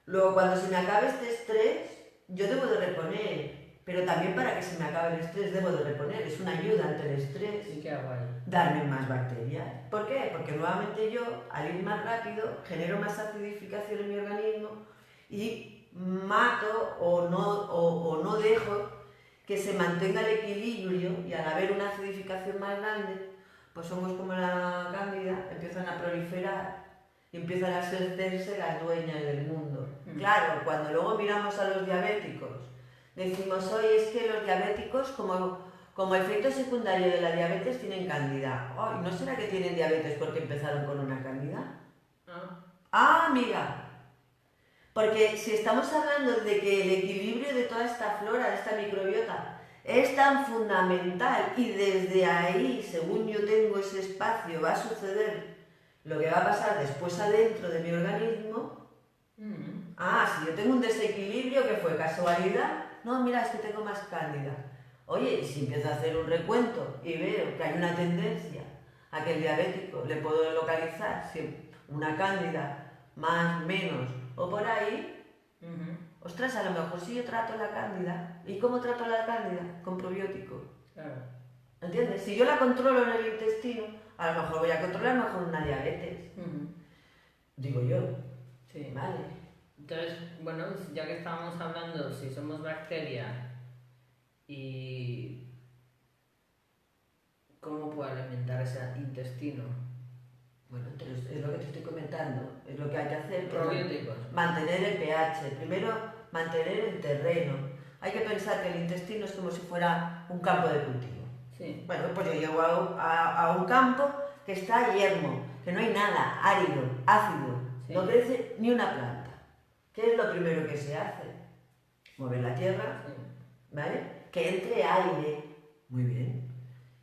Luego, cuando se me acabe este estrés, yo debo de reponer, pero también para que se me acabe el estrés debo de reponer, es una ayuda ante el estrés. ¿Y qué hago ahí? Darme más bacterias. ¿Por qué? Porque nuevamente yo, al ir más rápido, genero más acidificación en mi organismo y mato o no dejo que se mantenga el equilibrio, y al haber una acidificación más grande, pues hongos como la cándida empiezan a proliferar y empiezan a hacerse las dueñas del mundo. Claro, cuando luego miramos a los diabéticos, decimos, oye, es que los diabéticos como efecto secundario de la diabetes tienen cándida. Oh, ¿no será que tienen diabetes porque empezaron con una cándida? Amiga, porque si estamos hablando de que el equilibrio de toda esta flora, de esta microbiota, es tan fundamental y desde ahí, según yo tengo ese espacio, va a suceder lo que va a pasar después adentro de mi organismo, Ah, si yo tengo un desequilibrio que fue casualidad, no, mira, es que tengo más cándida. Oye, y si empiezo a hacer un recuento y veo que hay una tendencia a que el diabético le puedo localizar si una cándida más, menos o por ahí, ostras, a lo mejor si yo trato la cándida, ¿y cómo trato la cándida? Con probiótico. Claro. ¿Entiendes? Si yo la controlo en el intestino, a lo mejor voy a controlar mejor una diabetes. Digo yo. Sí. Vale. Entonces, bueno, ya que estábamos hablando, si somos bacterias y cómo puede alimentar ese intestino. Bueno, entonces es lo que te estoy comentando, es lo que hay que hacer. Probióticos. Mantener el pH, primero mantener el terreno. Hay que pensar que el intestino es como si fuera un campo de cultivo. Sí. Bueno, pues yo llego a un campo que está yermo, que no hay nada, árido, ácido, Sí. no crece ni una planta. ¿Qué es lo primero que se hace? Mover la tierra, Sí. ¿vale? Que entre aire. Muy bien.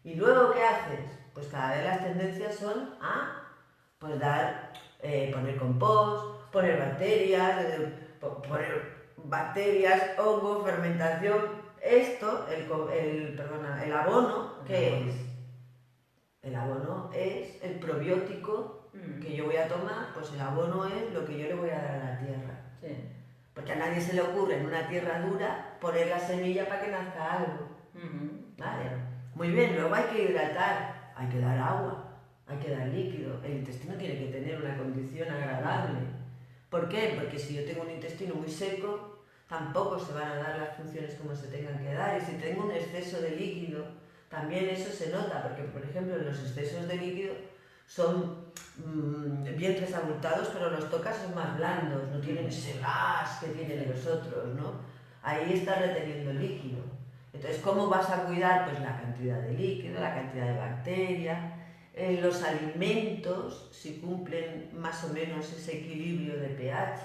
¿Y luego qué haces? Pues cada vez las tendencias son a pues poner compost, poner bacterias, hongo, fermentación. Esto, el abono, ¿qué es? El abono es el probiótico que yo voy a tomar, pues el abono es lo que yo le voy a dar a la tierra. Sí. Porque a nadie se le ocurre en una tierra dura poner la semilla para que nazca algo. ¿Vale? Muy bien, luego hay que hidratar, hay que dar agua, hay que dar líquido. El intestino tiene que tener una condición agradable. ¿Por qué? Porque si yo tengo un intestino muy seco, tampoco se van a dar las funciones como se tengan que dar. Y si tengo un exceso de líquido, también eso se nota, porque por ejemplo los excesos de líquido son vientres abultados, pero los tocas son más blandos, no tienen ese gas que tienen los otros, ¿no? Ahí está reteniendo líquido. Entonces, ¿cómo vas a cuidar? Pues la cantidad de líquido, la cantidad de bacterias, los alimentos, si cumplen más o menos ese equilibrio de pH.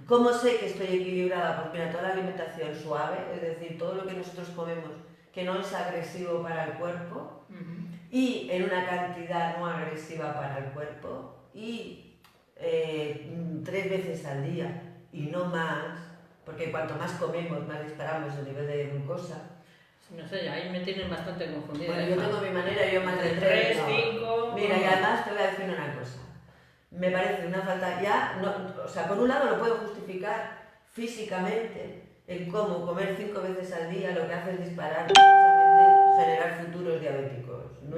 ¿Cómo sé que estoy equilibrada? Pues mira, toda la alimentación suave, es decir, todo lo que nosotros comemos que no es agresivo para el cuerpo y en una cantidad no agresiva para el cuerpo y 3 veces al día y no más, porque cuanto más comemos más disparamos el nivel de glucosa. No sé, ahí me tienen bastante confundida. Bueno, yo tengo mi manera, yo más de 3, 3, 5... Mira, y además te voy a decir una cosa. Me parece una falta ya, o sea, por un lado lo puedo justificar físicamente, el cómo comer 5 veces al día lo que hace es disparar, precisamente generar futuros diabéticos, ¿no?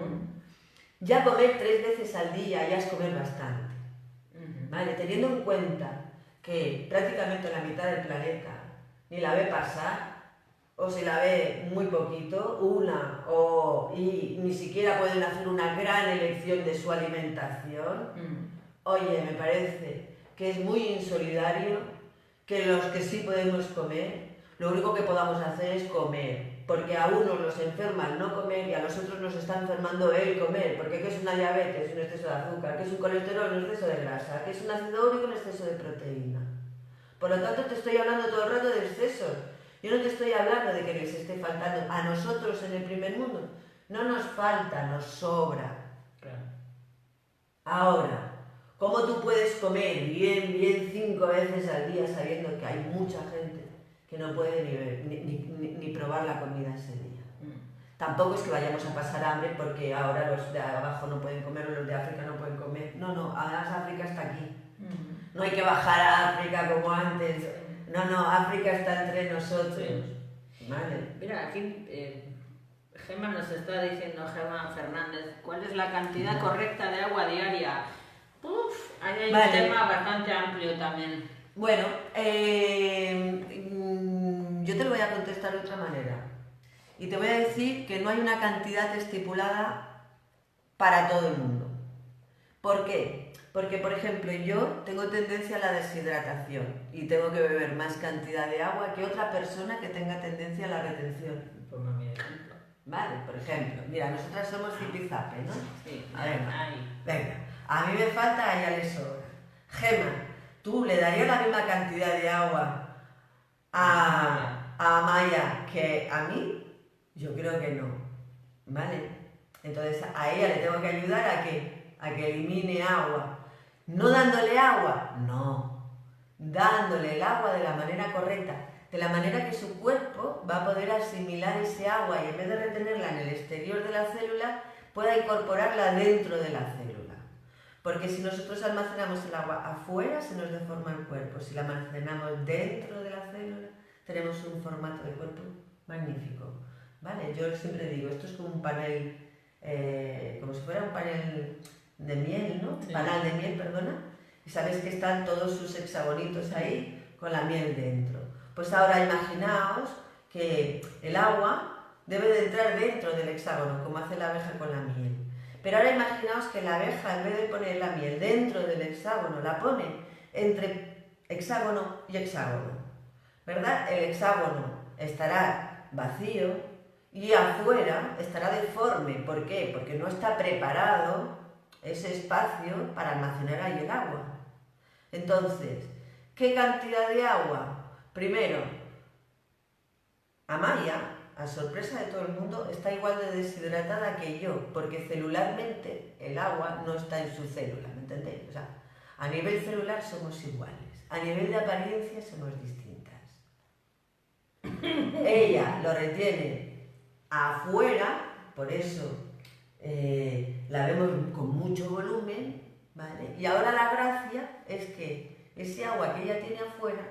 Ya comer 3 veces al día ya es comer bastante, ¿vale? Teniendo en cuenta que prácticamente la mitad del planeta ni la ve pasar, o se la ve muy poquito, y ni siquiera pueden hacer una gran elección de su alimentación. Oye, me parece que es muy insolidario que los que sí podemos comer, lo único que podamos hacer es comer, porque a unos los enferma el no comer y a los otros nos está enfermando el comer, porque ¿qué es una diabetes? Un exceso de azúcar, ¿qué es un colesterol? Un exceso de grasa, ¿qué es un ácido úrico? Un exceso de proteína. Por lo tanto, te estoy hablando todo el rato de excesos. Yo no te estoy hablando de que les esté faltando a nosotros en el primer mundo. No nos falta, nos sobra. Claro. Ahora, ¿cómo tú puedes comer bien 5 veces al día sabiendo que hay mucha gente que no puede ni probar la comida ese día? Tampoco es que vayamos a pasar hambre porque ahora los de abajo no pueden comer o los de África no pueden comer. No, además África está aquí. No hay que bajar a África como antes. No, África está entre nosotros. Sí. Vale. Mira, aquí Gemma nos está diciendo, Gemma Fernández, ¿cuál es la cantidad correcta de agua diaria? Ahí hay un tema bastante amplio también. Bueno, yo te lo voy a contestar de otra manera. Y te voy a decir que no hay una cantidad estipulada para todo el mundo. ¿Por qué? Porque, por ejemplo, yo tengo tendencia a la deshidratación y tengo que beber más cantidad de agua que otra persona que tenga tendencia a la retención. Ponme mi ejemplo. Vale, por ejemplo, mira, nosotras somos zipizape, ¿no? Sí, venga, a mí me falta, a ella le sobra. Gemma, ¿tú le darías la misma cantidad de agua a Amaya que a mí? Yo creo que no, ¿vale? Entonces a ella le tengo que ayudar a que elimine agua. ¿No dándole agua? No. dándole el agua de la manera correcta, de la manera que su cuerpo va a poder asimilar ese agua y en vez de retenerla en el exterior de la célula, pueda incorporarla dentro de la célula. Porque si nosotros almacenamos el agua afuera, se nos deforma el cuerpo. Si la almacenamos dentro de la célula, tenemos un formato de cuerpo magnífico. ¿Vale? Yo siempre digo, esto es como un panel, como si fuera un panel de miel, ¿no? Sí. Panal de miel, perdona. Y sabéis que están todos sus hexagonitos ahí con la miel dentro. Pues ahora imaginaos que el agua debe de entrar dentro del hexágono, como hace la abeja con la miel. Pero ahora imaginaos que la abeja, en vez de poner la miel dentro del hexágono, la pone entre hexágono y hexágono. ¿Verdad? El hexágono estará vacío y afuera estará deforme. ¿Por qué? Porque no está preparado ese espacio para almacenar ahí el agua. Entonces, ¿qué cantidad de agua? Primero, Amaya, a sorpresa de todo el mundo, está igual de deshidratada que yo, porque celularmente el agua no está en su célula, ¿me entendéis? O sea, a nivel celular somos iguales, a nivel de apariencia somos distintas. Ella lo retiene afuera, por eso la vemos con mucho volumen, ¿vale? Y ahora la gracia es que ese agua que ella tiene afuera,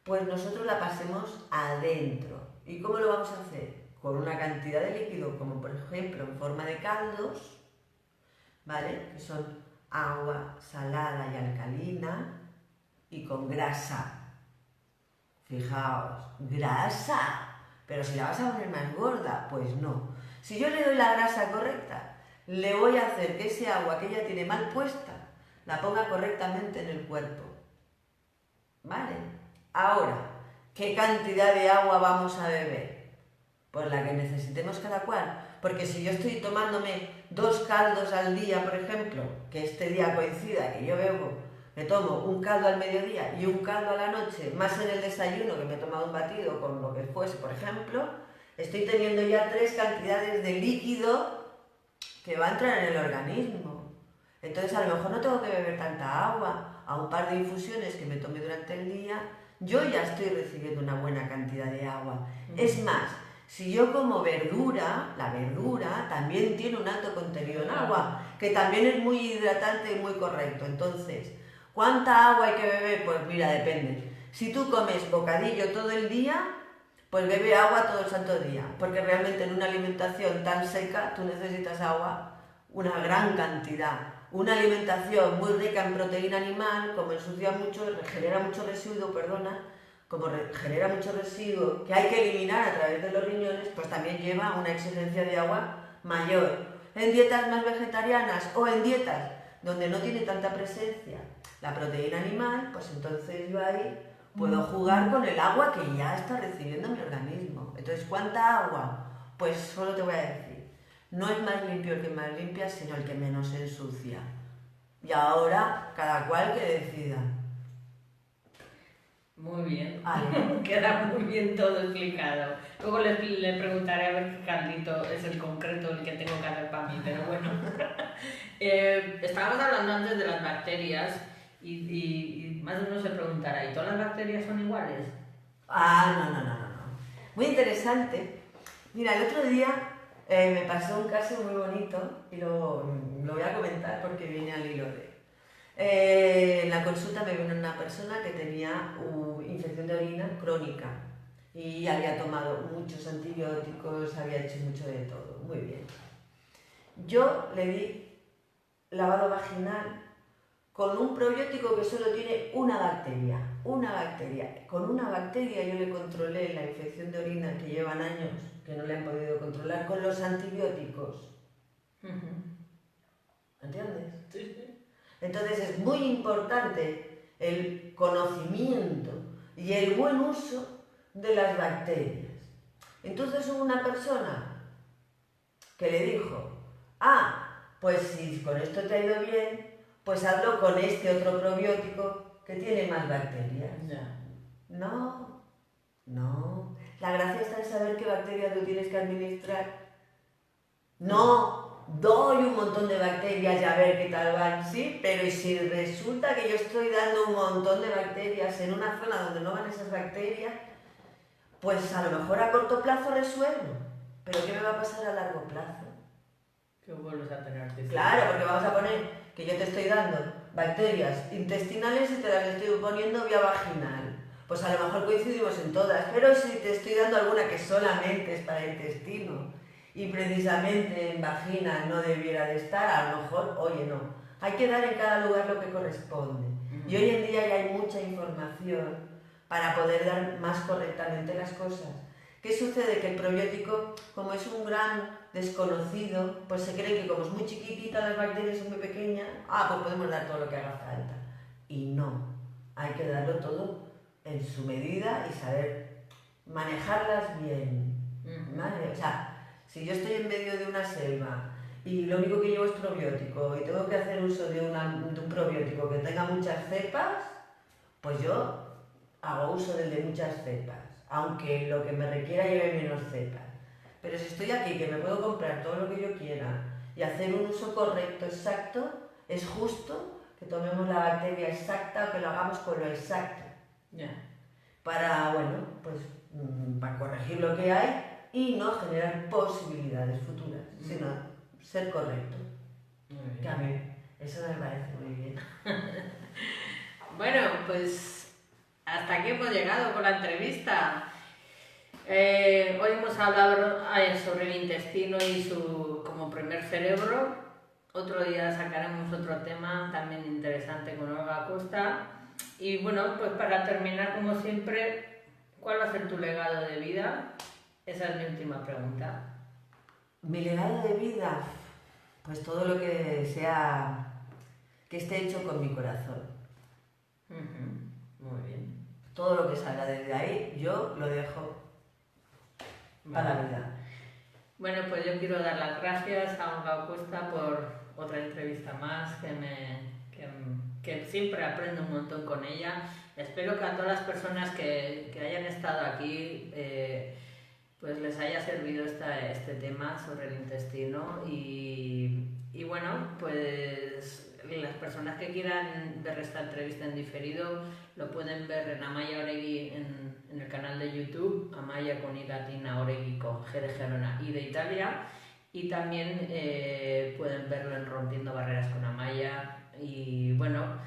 pues nosotros la pasemos adentro. ¿Y cómo lo vamos a hacer? Con una cantidad de líquido, como por ejemplo en forma de caldos, ¿vale? Que son agua salada y alcalina y con grasa. Fijaos, grasa. Pero si la vas a poner más gorda, pues no. Si yo le doy la grasa correcta, le voy a hacer que ese agua que ella tiene mal puesta, la ponga correctamente en el cuerpo. ¿Vale? Ahora, ¿qué cantidad de agua vamos a beber? Pues la que necesitemos cada cual. Porque si yo estoy tomándome 2 caldos al día, por ejemplo, que este día coincida que yo me tomo un caldo al mediodía y un caldo a la noche, más en el desayuno que me he tomado un batido con lo que fuese, por ejemplo, estoy teniendo ya 3 cantidades de líquido que va a entrar en el organismo. Entonces a lo mejor no tengo que beber tanta agua, a un par de infusiones que me tome durante el día, yo ya estoy recibiendo una buena cantidad de agua. Es más, si yo como verdura, la verdura también tiene un alto contenido en agua, que también es muy hidratante y muy correcto. Entonces, ¿cuánta agua hay que beber? Pues mira, depende. Si tú comes bocadillo todo el día, pues bebe agua todo el santo día, porque realmente en una alimentación tan seca tú necesitas agua una gran cantidad. Una alimentación muy rica en proteína animal, como ensucia mucho, genera mucho residuo, como genera mucho residuo que hay que eliminar a través de los riñones, pues también lleva una exigencia de agua mayor. En dietas más vegetarianas o en dietas donde no tiene tanta presencia la proteína animal, pues entonces yo ahí puedo jugar con el agua que ya está recibiendo mi organismo. Entonces, ¿cuánta agua? Pues solo te voy a decir, no es más limpio el que más limpia, sino el que menos ensucia. Y ahora, cada cual que decida. Muy bien, Vale. queda muy bien todo explicado. Luego le preguntaré a ver qué caldito es el concreto el que tengo que hacer para mí, pero bueno. Estábamos hablando antes de las bacterias y más o menos se preguntará, ¿y todas las bacterias son iguales? No. Muy interesante. Mira, el otro día me pasó un caso muy bonito y lo voy a comentar porque viene al hilo de... en la consulta me vino una persona que tenía infección de orina crónica y había tomado muchos antibióticos, había hecho mucho de todo, muy bien. Yo le di lavado vaginal con un probiótico que solo tiene una bacteria. Con una bacteria yo le controlé la infección de orina que llevan años que no le han podido controlar con los antibióticos. ¿Entiendes? Sí. Entonces es muy importante el conocimiento y el buen uso de las bacterias. Entonces hubo una persona que le dijo, pues si con esto te ha ido bien, pues hazlo con este otro probiótico que tiene más bacterias. Ya. No. La gracia está en saber qué bacterias tú tienes que administrar. No doy un montón de bacterias y a ver qué tal van, sí, pero ¿y si resulta que yo estoy dando un montón de bacterias en una zona donde no van esas bacterias? Pues a lo mejor a corto plazo resuelvo, pero ¿qué me va a pasar a largo plazo? Que vuelves a tener que... Claro, porque vamos a poner que yo te estoy dando bacterias intestinales y te las estoy poniendo vía vaginal. Pues a lo mejor coincidimos en todas, pero si te estoy dando alguna que solamente es para el intestino y precisamente en vagina no debiera de estar, a lo mejor, oye, no. Hay que dar en cada lugar lo que corresponde. Y hoy en día ya hay mucha información para poder dar más correctamente las cosas. ¿Qué sucede? Que el probiótico, como es un gran desconocido, pues se cree que como es muy chiquitita, las bacterias son muy pequeñas, pues podemos dar todo lo que haga falta. Y no, hay que darlo todo en su medida y saber manejarlas bien, ¿vale? O sea, si yo estoy en medio de una selva y lo único que llevo es probiótico y tengo que hacer uso de un probiótico que tenga muchas cepas, pues yo hago uso del de muchas cepas, aunque lo que me requiera lleve menos cepas. Pero si estoy aquí, que me puedo comprar todo lo que yo quiera y hacer un uso correcto, exacto, es justo que tomemos la bacteria exacta o que lo hagamos con lo exacto. Yeah. Para, bueno, pues para corregir lo que hay y no generar posibilidades futuras, sino ser correcto. Muy bien. Que a mí eso me parece muy bien. Bueno, pues hasta aquí hemos llegado con la entrevista. Hoy hemos hablado sobre el intestino y su como primer cerebro. Otro día sacaremos otro tema también interesante con Olga Costa. Y bueno, pues para terminar, como siempre, ¿cuál va a ser tu legado de vida? Esa es mi última pregunta. Mi legado de vida, pues todo lo que sea, que esté hecho con mi corazón. Muy bien. Todo lo que salga desde ahí, yo lo dejo para la vida. Bueno, pues yo quiero dar las gracias a Olga Costa por otra entrevista más, que siempre aprendo un montón con ella. Espero que a todas las personas que hayan estado aquí pues les haya servido este tema sobre el intestino y bueno, pues las personas que quieran ver esta entrevista en diferido lo pueden ver en Amaya Oregui en el canal de YouTube, Amaya con I latina, Oregui con G de Gerona y de Italia, y también pueden verlo en Rompiendo Barreras con Amaya. Y bueno,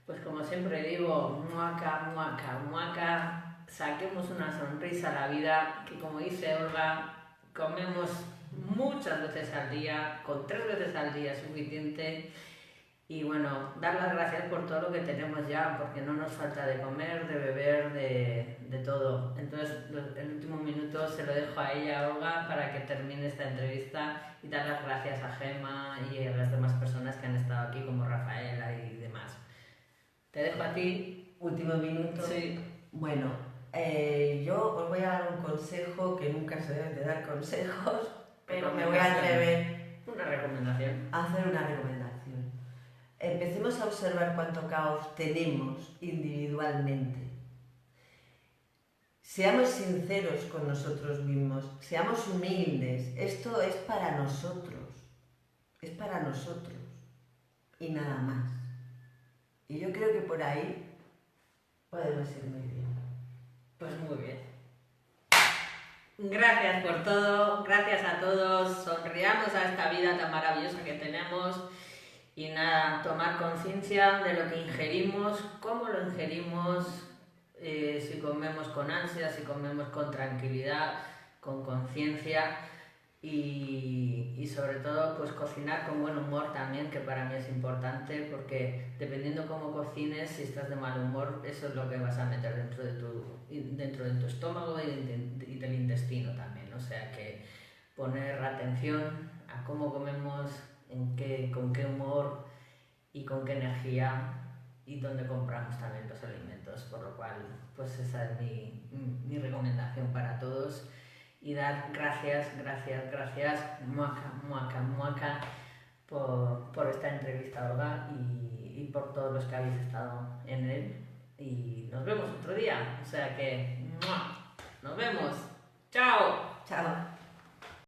pues como siempre digo, muaca, muaca, muaca, saquemos una sonrisa a la vida, que como dice Olga, comemos muchas veces al día, con 3 veces al día es suficiente. Y bueno, dar las gracias por todo lo que tenemos ya, porque no nos falta de comer, de beber, de todo. Entonces, el último minuto se lo dejo a ella, Olga, para que termine esta entrevista y dar las gracias a Gemma y a las demás personas que han estado aquí, como Rafaela y demás. Te dejo a ti. Último minuto. Sí. Bueno, yo os voy a dar un consejo, que nunca se deben de dar consejos, pero me voy a atrever Una recomendación. a hacer una recomendación. Empecemos a observar cuánto caos tenemos individualmente. Seamos sinceros con nosotros mismos, seamos humildes. Esto es para nosotros y nada más. Y yo creo que por ahí podemos ir muy bien. Pues muy bien. Gracias por todo, gracias a todos. Sonriamos a esta vida tan maravillosa que tenemos. Y nada, tomar conciencia de lo que ingerimos, cómo lo ingerimos, si comemos con ansia, si comemos con tranquilidad, con conciencia y sobre todo pues cocinar con buen humor también, que para mí es importante, porque dependiendo cómo cocines, si estás de mal humor, eso es lo que vas a meter dentro de tu estómago y del intestino también. O sea que poner atención a cómo comemos, con qué humor y con qué energía y dónde compramos también los alimentos, por lo cual pues esa es mi recomendación para todos, y dar gracias, muaca, muaca, muaca por esta entrevista, Olga, y por todos los que habéis estado en él, y nos vemos otro día, o sea que ¡mua! Nos vemos, chao. Chao.